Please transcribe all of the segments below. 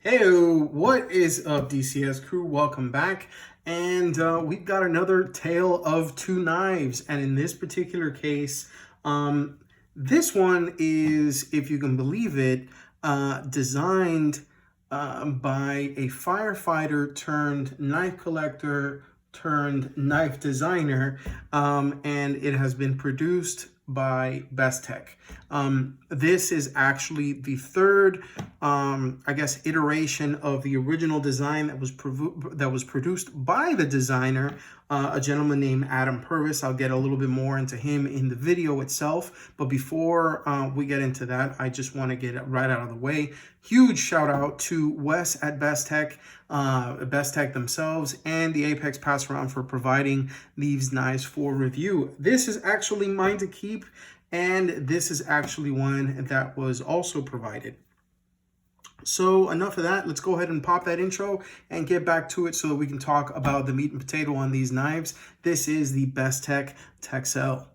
Hey, what is up, DCS crew? Welcome back. And we've got another tale of two knives. And in this particular case, this one is, if you can believe it, designed by a firefighter turned knife collector turned knife designer. And it has been produced by Bestech. This is actually the third, I guess, iteration of the original design that was produced by the designer, a gentleman named Adam Purvis. I'll get a little bit more into him in the video itself, but before we get into that, I just want to get it right out of the way. Huge shout out to Wes at Bestech, Bestech themselves, and the Apex Passaround for providing these knives for review. This is actually mine to keep, and this is actually one that was also provided. So enough of that. Let's go ahead and pop that intro and get back to it so that we can talk about the meat and potato on these knives. This is the Bestech Texel.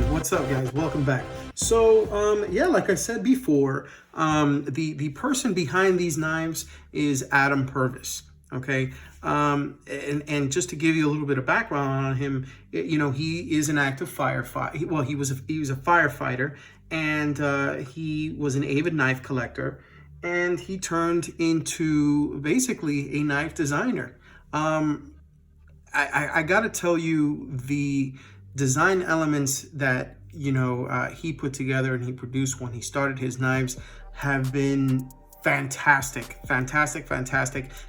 What's up, guys? Welcome back. So yeah, like I said before, the person behind these knives is Adam Purvis. Okay, and just to give you a little bit of background on him, you know, he is an active firefighter. Well, he was a firefighter, and he was an avid knife collector, and he turned into basically a knife designer. I got to tell you, the design elements that he put together and he produced when he started his knives have been fantastic, and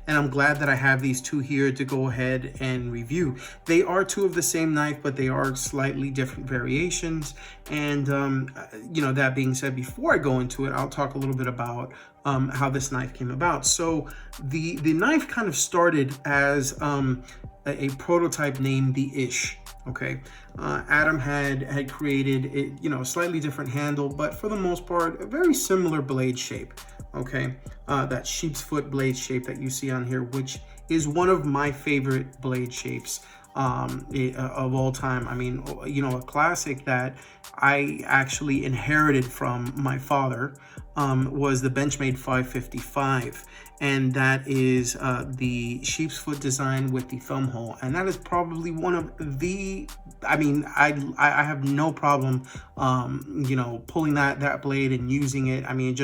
I'm glad that I have these two here to go ahead and review. They are two of the same knife, but they are slightly different variations. And that being said, before I go into it, I'll talk a little bit about how this knife came about. So the knife kind of started as a prototype named the Ish. Okay, Adam had created a slightly different handle, but for the most part a very similar blade shape. Okay, that sheep's foot blade shape that you see on here, which is one of my favorite blade shapes of all time. I mean, a classic that I actually inherited from my father was the Benchmade 555, and that is the sheep's foot design with the thumb hole, and that is probably one of the, I have no problem pulling that blade and using it. I mean,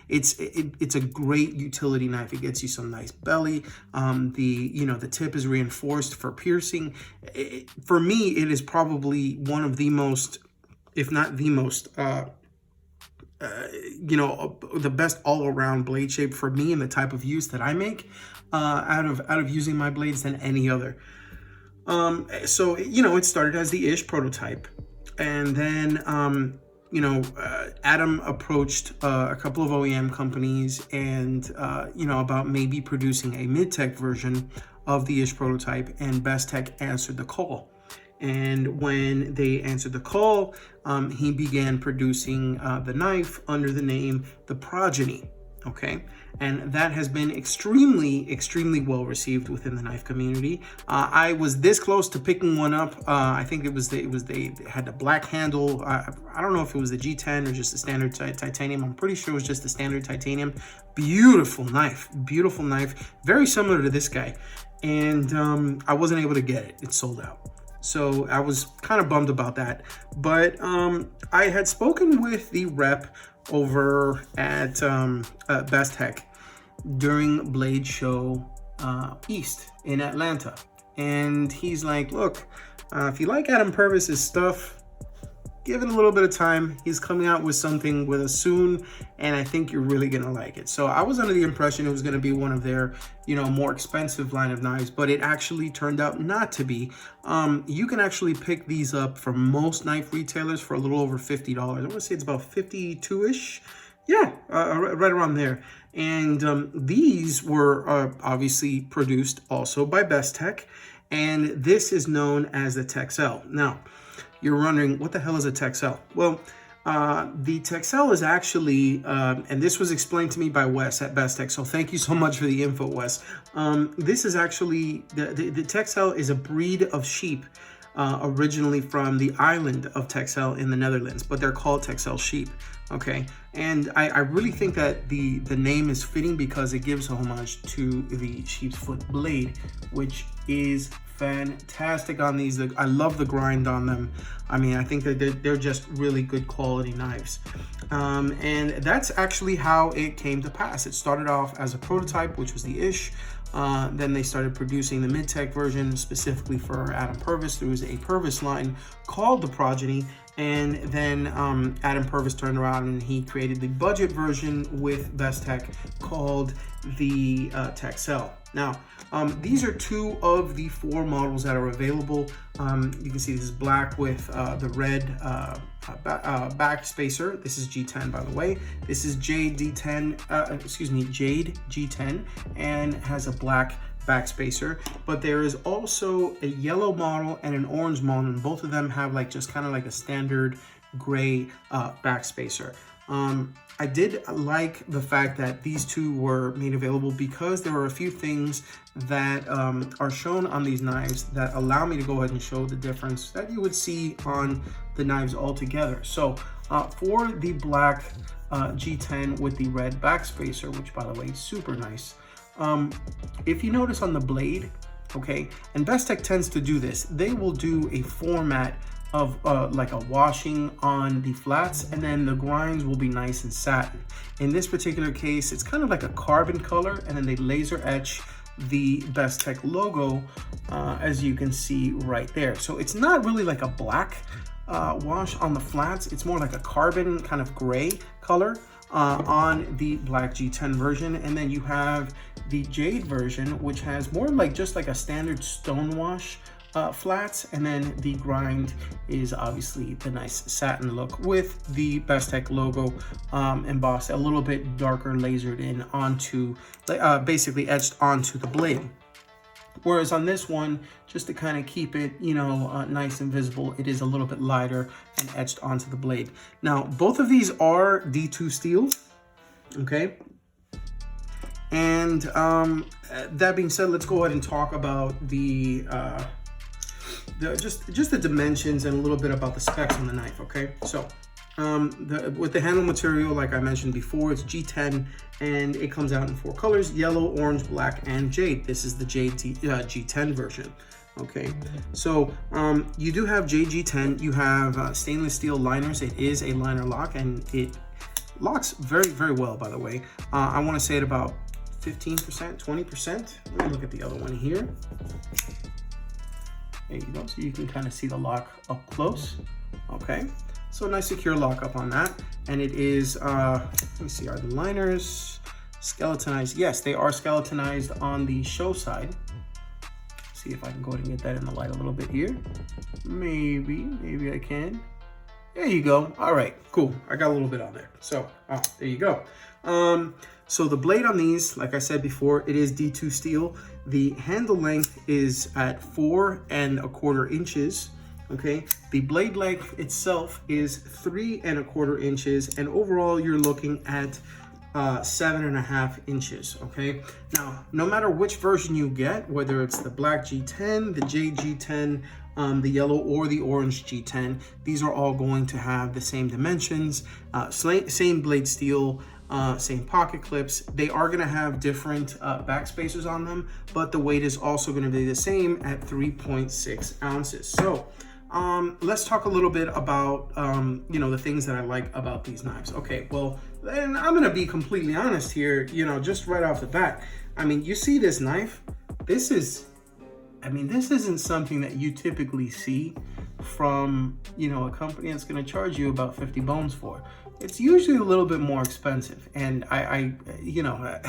it's a great utility knife. It gets you some nice belly. The tip is reinforced for piercing. For me, it is probably one of the most, if not the most, the best all-around blade shape for me and the type of use that I make out of using my blades than any other. So it started as the Ish prototype, and then Adam approached a couple of OEM companies and about maybe producing a midtech version of the Ish prototype, and Bestech answered the call. And when they answered the call, he began producing the knife under the name the Progeny. Okay, and that has been extremely well received within the knife community. I was this close to picking one up. I think it had the black handle. I don't know if it was the G10 or just the standard titanium. I'm pretty sure it was just the standard titanium. Beautiful knife, very similar to this guy, and I wasn't able to get it. It sold out. So I was kind of bummed about that. But I had spoken with the rep over at Bestech during Blade Show East in Atlanta. And he's like, look, if you like Adam Purvis's stuff, give it a little bit of time. He's coming out with something with us soon, and I think you're really gonna like it. So I was under the impression it was gonna be one of their, more expensive line of knives, but it actually turned out not to be. You can actually pick these up from most knife retailers for a little over $50. I want to say it's about 52-ish. Yeah, right around there. And these were obviously produced also by Bestech. and this is known as the Texel. Now, you're wondering, what the hell is a Texel? Well, the Texel is actually, and this was explained to me by Wes at Bestech, so thank you so much for the info, Wes. This is actually, the Texel is a breed of sheep originally from the island of Texel in the Netherlands, but they're called Texel sheep, okay? And I really think that the name is fitting because it gives homage to the sheep's foot blade, which is fantastic on these. I love the grind on them. I mean, I think that they're just really good quality knives. And that's actually how it came to pass. It started off as a prototype, which was the Ish. Then they started producing the midtech version specifically for Adam Purvis. There was a Purvis line called the Progeny, and then Adam Purvis turned around and he created the budget version with Bestech called the Texel. Now, these are 2 of the 4 models that are available. You can see this is black with the red back spacer. This is G10, by the way. This is Jade G10, and has a black back spacer. But there is also a yellow model and an orange model, and both of them have like just kind of like a standard gray back spacer. I did like the fact that these 2 were made available because there were a few things that are shown on these knives that allow me to go ahead and show the difference that you would see on the knives altogether. So for the black G10 with the red back spacer, which by the way, is super nice. If you notice on the blade, okay, and Bestech tends to do this, they will do a format of like a washing on the flats, and then the grinds will be nice and satin. In this particular case, it's kind of like a carbon color, and then they laser etch the Bestech logo, as you can see right there. So it's not really like a black wash on the flats. It's more like a carbon kind of gray color on the black G10 version. And then you have the Jade version, which has more like just like a standard stone wash flats, and then the grind is obviously the nice satin look with the Bestech logo embossed a little bit darker, lasered in onto, basically etched onto the blade. Whereas on this one, just to kind of keep it, you know, nice and visible, it is a little bit lighter and etched onto the blade. Now, both of these are D2 steel, okay? And that being said, let's go ahead and talk about just the dimensions and a little bit about the specs on the knife, okay? So with the handle material, like I mentioned before, it's G10, and it comes out in 4 colors: yellow, orange, black, and jade. This is the Jade G10 version, okay? So you do have Jade G10, you have stainless steel liners. It is a liner lock, and it locks very, very well, by the way. I want to say at about 15%, 20%. Let me look at the other one here. There you go, so you can kind of see the lock up close, okay? So nice secure lockup on that. And it is, let me see, are the liners skeletonized? Yes, they are skeletonized on the show side. See if I can go ahead and get that in the light a little bit here. Maybe I can. There you go. All right, cool. I got a little bit on there. So there you go. So the blade on these, like I said before, it is D2 steel. The handle length is at 4 1/4 inches. Okay, the blade length itself is 3 1/4 inches, and overall you're looking at 7 1/2 inches. Okay, now no matter which version you get, whether it's the black G10, the Jade G10, the yellow or the orange G10, these are all going to have the same dimensions, same blade steel, same pocket clips. They are going to have different back spacers on them, but the weight is also going to be the same at 3.6 ounces. So let's talk a little bit about you know, the things that I like about these knives. Okay, well, and I'm going to be completely honest here, you know, just right off the bat. I mean, you see this knife, this isn't something that you typically see from, you know, a company that's going to charge you about 50 bones for. It's usually a little bit more expensive, and I you know,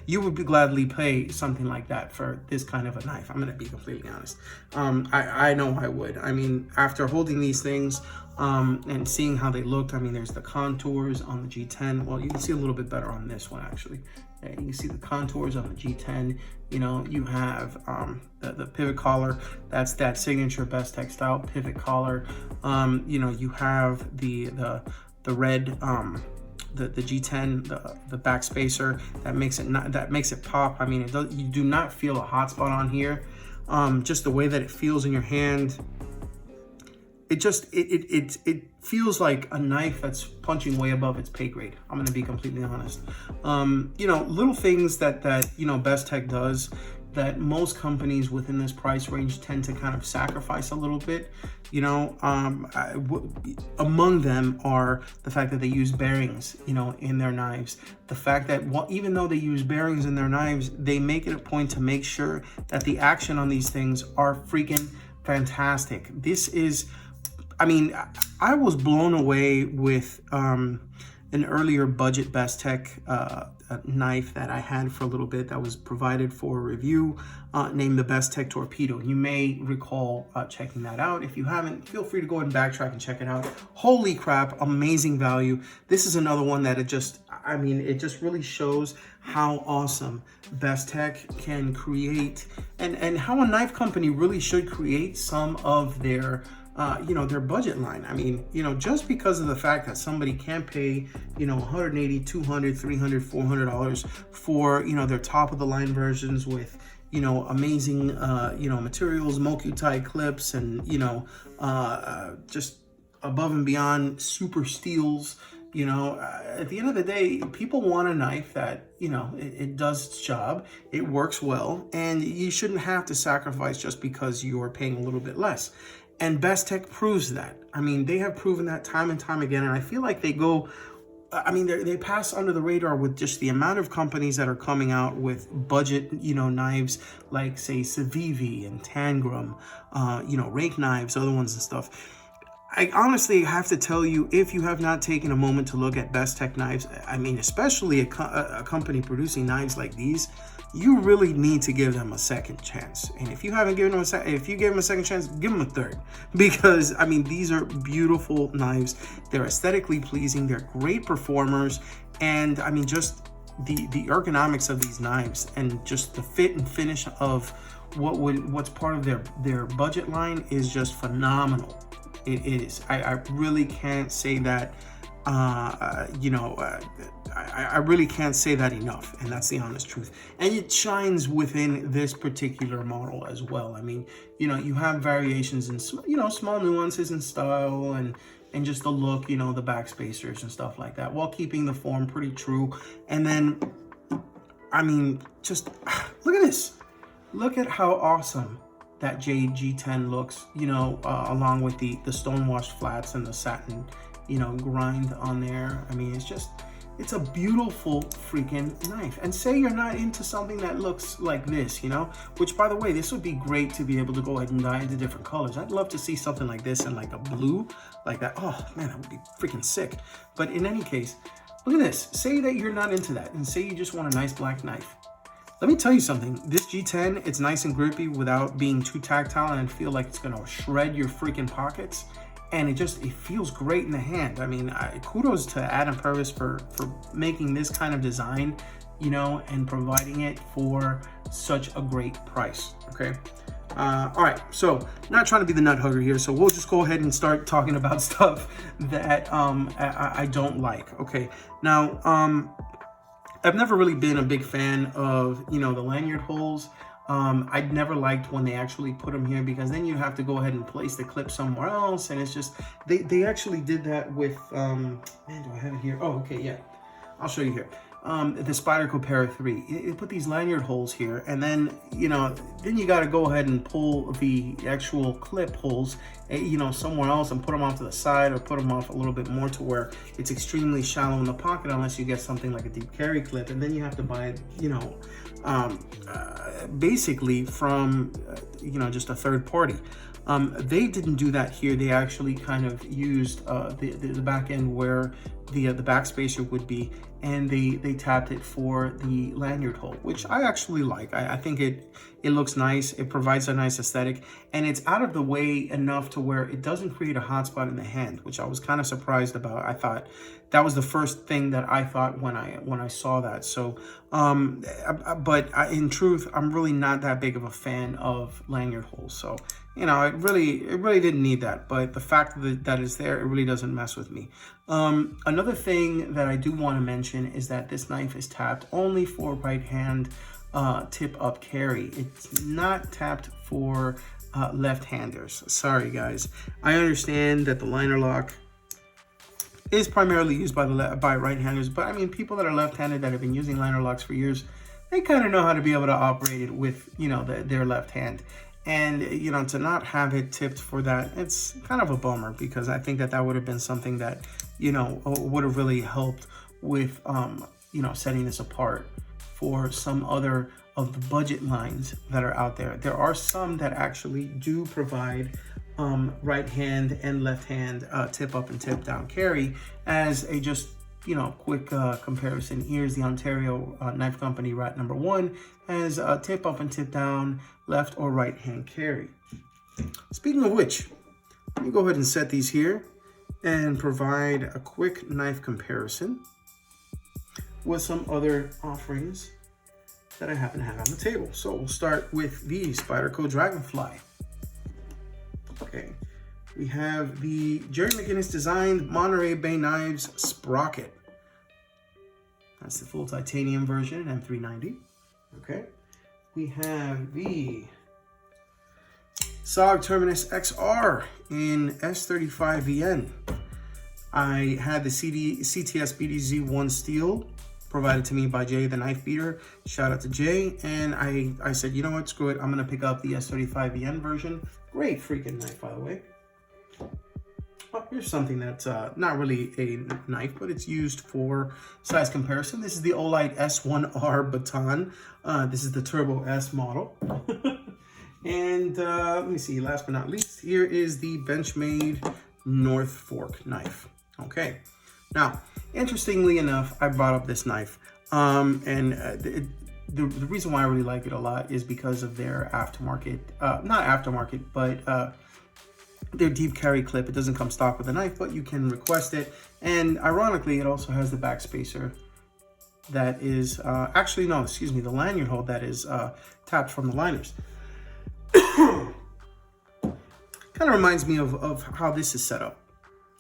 you would gladly pay something like that for this kind of a knife. I'm going to be completely honest. I know I would. I mean, after holding these things and seeing how they looked, I mean, there's the contours on the G10. Well, you can see a little bit better on this one, actually. You can see the contours on the G10. You know, you have the pivot collar. That's that signature Bestech style pivot collar. You know, you have the red the G10, the back spacer that makes it pop. I mean, you do not feel a hot spot on here. Just the way that it feels in your hand, it feels like a knife that's punching way above its pay grade. I'm gonna be completely honest. You know, little things that you know Bestech does that most companies within this price range tend to kind of sacrifice a little bit. You know, among them are the fact that they use bearings, you know, in their knives. The fact that even though they use bearings in their knives, they make it a point to make sure that the action on these things are freaking fantastic. This is, I mean, I was blown away with an earlier budget Bestech knife that I had for a little bit that was provided for review, named the Bestech Torpedo. You may recall checking that out. If you haven't, feel free to go ahead and backtrack and check it out. Holy crap, amazing value. This is another one that it just really shows how awesome Bestech can create, and how a knife company really should create some of their you know, their budget line. I mean, you know, just because of the fact that somebody can pay, you know, $180, $200, $300, $400 for, you know, their top of the line versions with, you know, amazing, you know, materials, multi-tie clips, and, you know, just above and beyond super steels. You know, at the end of the day, people want a knife that, you know, it does its job, it works well, and you shouldn't have to sacrifice just because you're paying a little bit less. And Bestech proves that. I mean, they have proven that time and time again. And I feel like they go, I mean, they pass under the radar with just the amount of companies that are coming out with budget, you know, knives like, say, Civivi and Tangram, you know, rake knives, other ones and stuff. I honestly have to tell you, if you have not taken a moment to look at Bestech knives, I mean, especially a company producing knives like these, you really need to give them a second chance. And if you haven't given them if you gave them a second chance, give them a third, because I mean, these are beautiful knives. They're aesthetically pleasing. They're great performers, and I mean, just the ergonomics of these knives and just the fit and finish of what's part of their budget line is just phenomenal. It is. I really can't say that. You know, I really can't say that enough, and that's the honest truth. And it shines within this particular model as well. I mean, you know, you have variations in, you know, small nuances in style and just the look, you know, the back spacers and stuff like that, while keeping the form pretty true. And then, I mean, just look at this. Look at how awesome that G10 looks, you know, along with the stone-washed flats and the satin, you know, grind on there. I mean, it's a beautiful freaking knife. And say you're not into something that looks like this, you know, which, by the way, this would be great to be able to go ahead and dye into different colors. I'd love to see something like this in like a blue, like that. Oh man, that would be freaking sick. But in any case, look at this. Say that you're not into that, and say you just want a nice black knife. Let me tell you something. This G10, it's nice and grippy without being too tactile and feel like it's gonna shred your freaking pockets. And it feels great in the hand. I mean, kudos to Adam Purvis for making this kind of design, you know, and providing it for such a great price, okay? All right, so not trying to be the nut hugger here, so we'll just go ahead and start talking about stuff that I don't like, okay? Now, I've never really been a big fan of, you know, the lanyard holes. I'd never liked when they actually put them here, because then you have to go ahead and place the clip somewhere else, and it's just, they actually did that with, man, do I have it here? Oh, okay, yeah, I'll show you here. The Spyderco Para 3, it put these lanyard holes here, and then, you know, then you got to go ahead and pull the actual clip holes, you know, somewhere else and put them off to the side, or put them off a little bit more to where it's extremely shallow in the pocket, unless you get something like a deep carry clip, and then you have to buy it, you know, basically from, you know, just a third party. They didn't do that here. They actually kind of used the back end where the backspacer would be, and they tapped it for the lanyard hole, which I actually like. I think it looks nice. It provides a nice aesthetic, and it's out of the way enough to where it doesn't create a hot spot in the hand, which I was kind of surprised about. I thought that was the first thing that I thought when I saw that. So, but in truth, I'm really not that big of a fan of lanyard holes. So, you know, it really didn't need that. But the fact that it's there, it really doesn't mess with me. Another thing that I do want to mention is that this knife is tapped only for right hand tip up carry. It's not tapped for left-handers. Sorry guys, I understand that the liner lock is primarily used by right-handers, but I mean, people that are left-handed that have been using liner locks for years, they kind of know how to be able to operate it with, you know, their left hand. And, you know, to not have it tipped for that, it's kind of a bummer, because I think that would have been something that, you know, would have really helped with, you know, setting this apart for some other of the budget lines that are out there. There are some that actually do provide right hand and left hand tip up and tip down carry as a just, you know, quick comparison. Here's the Ontario Knife Company Rat number 1 as tip up and tip down left or right hand carry. Speaking of which, let me go ahead and set these here and provide a quick knife comparison with some other offerings that I happen to have on the table. So we'll start with the Spyderco Dragonfly. Okay, we have the Jerry McGinnis designed Monterey Bay Knives Sprocket. That's the full titanium version, M390. Okay, we have the SOG Terminus XR in S35VN. I had the CTS BDZ1 steel provided to me by Jay, the knife beater. Shout out to Jay. And I said, you know what, screw it. I'm going to pick up the S35VN version. Great freaking knife, by the way. Oh, here's something that's not really a knife, but it's used for size comparison. This is the Olight S1R baton. This is the Turbo S model. And let me see, last but not least, here is the Benchmade North Fork knife. Okay, now, interestingly enough, I brought up this knife, and the reason why I really like it a lot is because of their aftermarket, not aftermarket, but their deep carry clip. It doesn't come stock with a knife, but you can request it. And ironically, it also has the backspacer that is, actually, no, excuse me, the lanyard hole that is tapped from the liners. Kind of reminds me of how this is set up,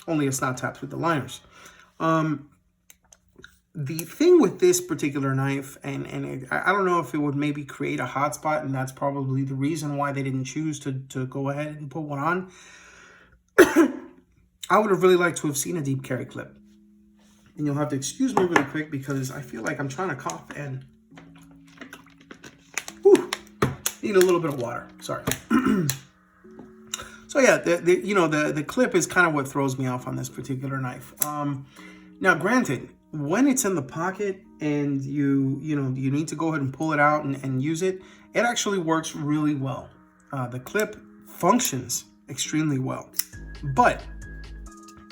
only it's not tapped with the liners. The thing with this particular knife, and I don't know if it would maybe create a hotspot, and that's probably the reason why they didn't choose to go ahead and put one on. I would have really liked to have seen a deep carry clip. And you'll have to excuse me really quick because I feel like I'm trying to cough and need a little bit of water. Sorry. So yeah, the clip is kind of what throws me off on this particular knife. Now, granted, when it's in the pocket and you need to go ahead and pull it out and use it, it actually works really well. The clip functions extremely well. But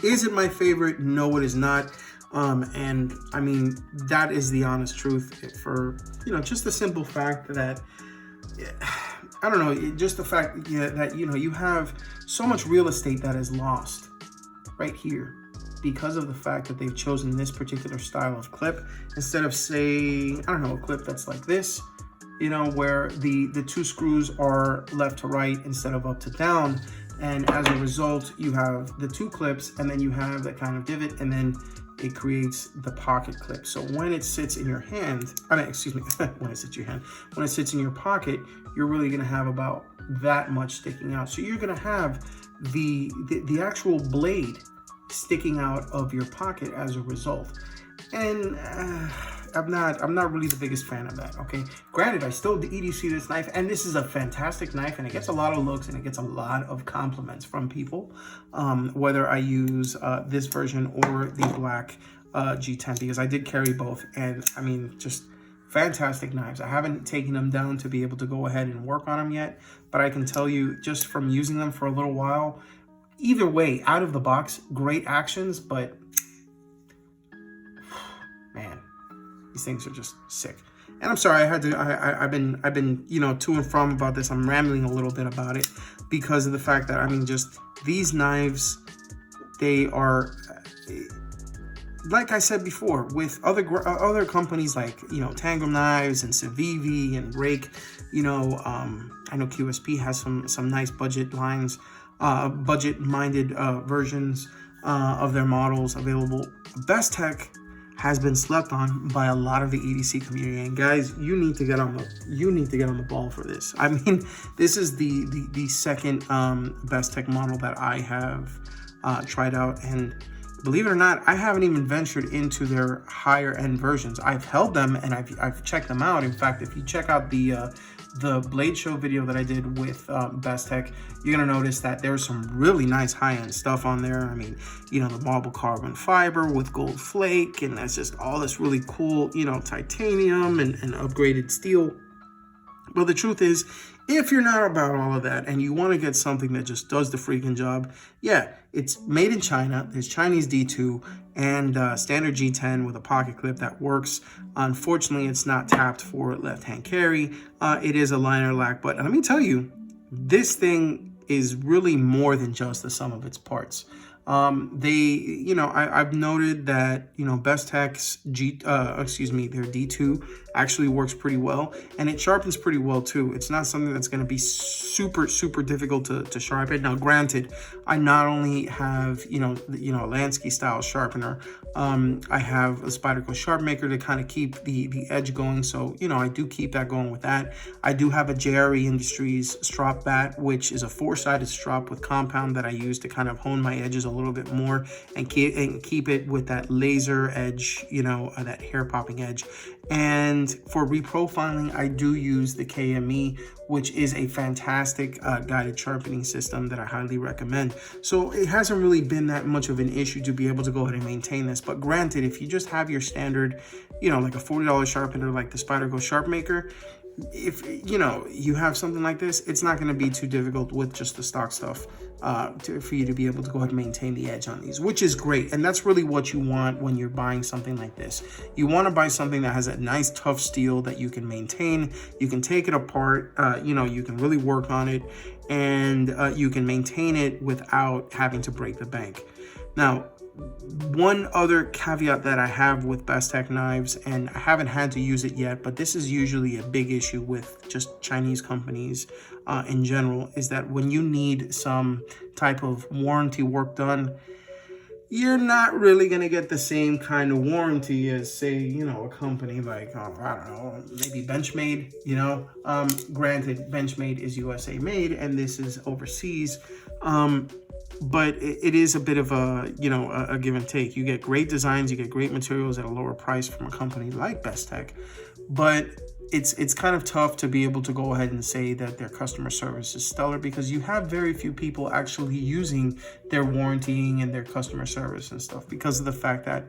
is it my favorite? No, it is not. And I mean, that is the honest truth for, just the simple fact that, I don't know, just the fact that, you have so much real estate that is lost right here because of the fact that they've chosen this particular style of clip instead of, say, I don't know, a clip that's like this, where the two screws are left to right instead of up to down. And as a result, you have the two clips and then you have that kind of divot and then it creates the pocket clip. So when it sits in your hand, when it sits in your pocket, you're really gonna have about that much sticking out. So you're gonna have the actual blade sticking out of your pocket as a result. And I'm not really the biggest fan of that, okay? Granted, I still EDC this knife, and this is a fantastic knife, and it gets a lot of looks, and it gets a lot of compliments from people, whether I use this version or the black G10, because I did carry both, and I mean, just fantastic knives. I haven't taken them down to be able to go ahead and work on them yet, but I can tell you just from using them for a little while, either way, out of the box, great actions, but man, these things are just sick. And I'm sorry, I've been, you know, to and from about this. I'm rambling a little bit about it because of the fact that, I mean, just these knives, they are, like I said before, with other companies like, you know, Tangram Knives and Civivi and Rake, you know, I know QSP has some nice budget lines, budget-minded versions of their models available. Bestech has been slept on by a lot of the EDC community, and guys, you need to get on the ball for this. I mean, this is the second Bestech model that I have tried out, and believe it or not, I haven't even ventured into their higher end versions. I've held them and I've checked them out. In fact, if you check out the Blade Show video that I did with Bestech, you're gonna notice that there's some really nice high-end stuff on there. I mean, you know, the marble carbon fiber with gold flake, and that's just all this really cool, you know, titanium and upgraded steel. But the truth is, if you're not about all of that and you want to get something that just does the freaking job, yeah, it's made in China. There's Chinese D2 and standard G10 with a pocket clip that works. Unfortunately, it's not tapped for left-hand carry. It is a liner lack, but let me tell you, this thing is really more than just the sum of its parts. You know, I've noted that, you know, Bestech's their D2 actually works pretty well, and it sharpens pretty well too. It's not something that's going to be super difficult to sharpen. Now, granted, I not only have, you know, a Lansky style sharpener, I have a Spyderco Sharp Maker to kind of keep the edge going. So, you know, I do keep that going with that. I do have a JRE Industries strop bat, which is a 4-sided strop with compound that I use to kind of hone my edges a little bit more and keep it with that laser edge, you know, that hair popping edge. And for reprofiling, I do use the KME, which is a fantastic guided sharpening system that I highly recommend. So it hasn't really been that much of an issue to be able to go ahead and maintain this. But granted, if you just have your standard, you know, like a $40 sharpener like the Spyderco Sharp Maker, if you know you have something like this, it's not going to be too difficult with just the stock stuff for you to be able to go ahead and maintain the edge on these, which is great. And that's really what you want when you're buying something like this. You want to buy something that has a nice tough steel that you can maintain. You can take it apart, you know, you can really work on it, and you can maintain it without having to break the bank. Now, one other caveat that I have with Bestech knives, and I haven't had to use it yet, but this is usually a big issue with just Chinese companies in general, is that when you need some type of warranty work done, you're not really going to get the same kind of warranty as, say, you know, a company like, I don't know, maybe Benchmade, you know. Granted, Benchmade is USA made and this is overseas. But it is a bit of a, you know, a give and take. You get great designs, you get great materials at a lower price from a company like Bestech, but it's kind of tough to be able to go ahead and say that their customer service is stellar, because you have very few people actually using their warrantying and their customer service and stuff, because of the fact that,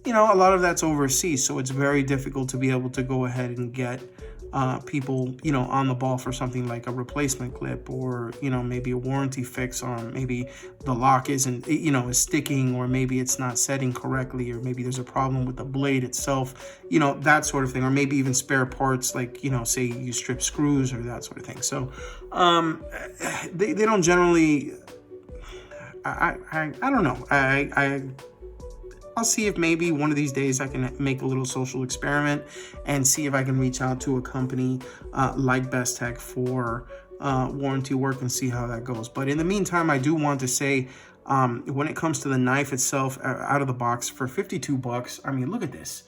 you know, a lot of that's overseas. So it's very difficult to be able to go ahead and get people, you know, on the ball for something like a replacement clip, or, you know, maybe a warranty fix on maybe the lock isn't, you know, is sticking, or maybe it's not setting correctly, or maybe there's a problem with the blade itself, you know, that sort of thing, or maybe even spare parts, like, you know, say you strip screws or that sort of thing. So they don't generally, I don't know. I'll see if maybe one of these days I can make a little social experiment and see if I can reach out to a company like Bestech for warranty work and see how that goes. But in the meantime, I do want to say, when it comes to the knife itself, out of the box for $52, I mean, look at this.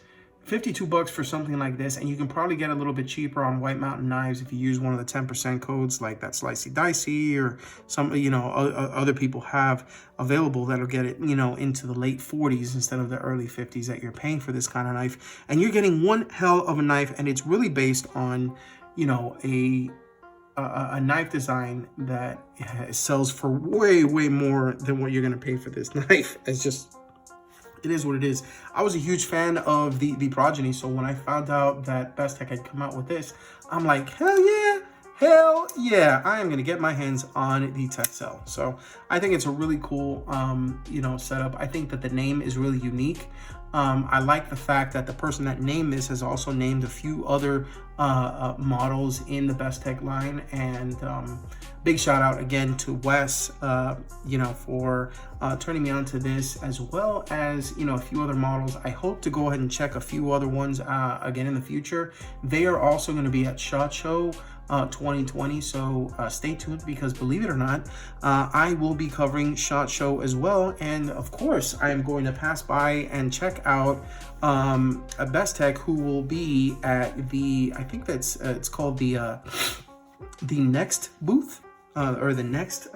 $52 for something like this, and you can probably get a little bit cheaper on White Mountain knives if you use one of the 10% codes like that Slicey Dicey, or some, you know, other people have available that'll get it, you know, into the late 40s instead of the early 50s that you're paying for this kind of knife. And you're getting one hell of a knife, and it's really based on, you know, a knife design that sells for way more than what you're going to pay for this knife. It's just, it is what it is. I was a huge fan of the Progeny, so when I found out that Bestech had come out with this, I'm like, hell yeah, I am gonna get my hands on the Texel. So I think it's a really cool, you know, setup. I think that the name is really unique. I like the fact that the person that named this has also named a few other models in the Bestech line, and big shout out again to Wes, you know, for turning me on to this, as well as, you know, a few other models. I hope to go ahead and check a few other ones again in the future. They are also going to be at SHOT Show 2020, so stay tuned, because believe it or not, I will be covering SHOT Show as well, and of course I am going to pass by and check out a Bestech who will be at the, I think that's it's called the next booth, or the next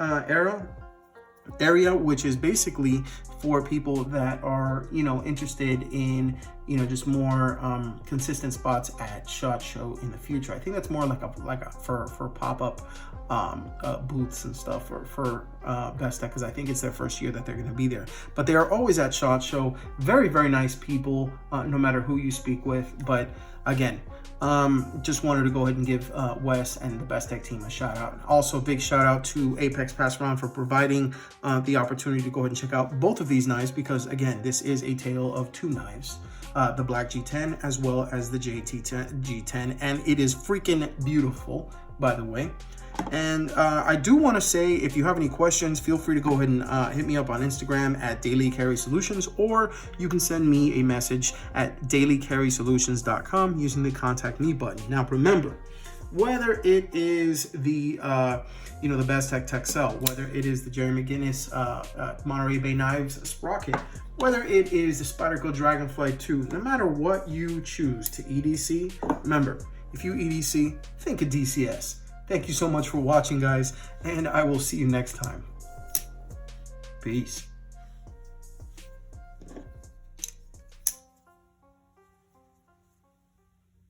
area, which is basically for people that are, you know, interested in, you know, just more consistent spots at SHOT Show in the future. I think that's more like a for pop-up booths and stuff for Bestech, because I think it's their first year that they're going to be there. But they are always at SHOT Show. Very, very nice people, no matter who you speak with. But again, just wanted to go ahead and give Wes and the Bestech team a shout out. Also, big shout out to Apex Passaround for providing the opportunity to go ahead and check out both of these knives, because again, this is a tale of two knives, the Black G10 as well as the G10, and it is freaking beautiful, by the way. And I do want to say, if you have any questions, feel free to go ahead and hit me up on Instagram at dailycarrysolutions, or you can send me a message at dailycarrysolutions.com using the contact me button. Now remember, whether it is the you know, the Bestech Texel, whether it is the Jerry McGinnis Monterey Bay Knives Sprocket, whether it is the Spyderco Dragonfly 2, no matter what you choose to EDC, remember, if you EDC, think of DCS. Thank you so much for watching, guys, and I will see you next time. Peace.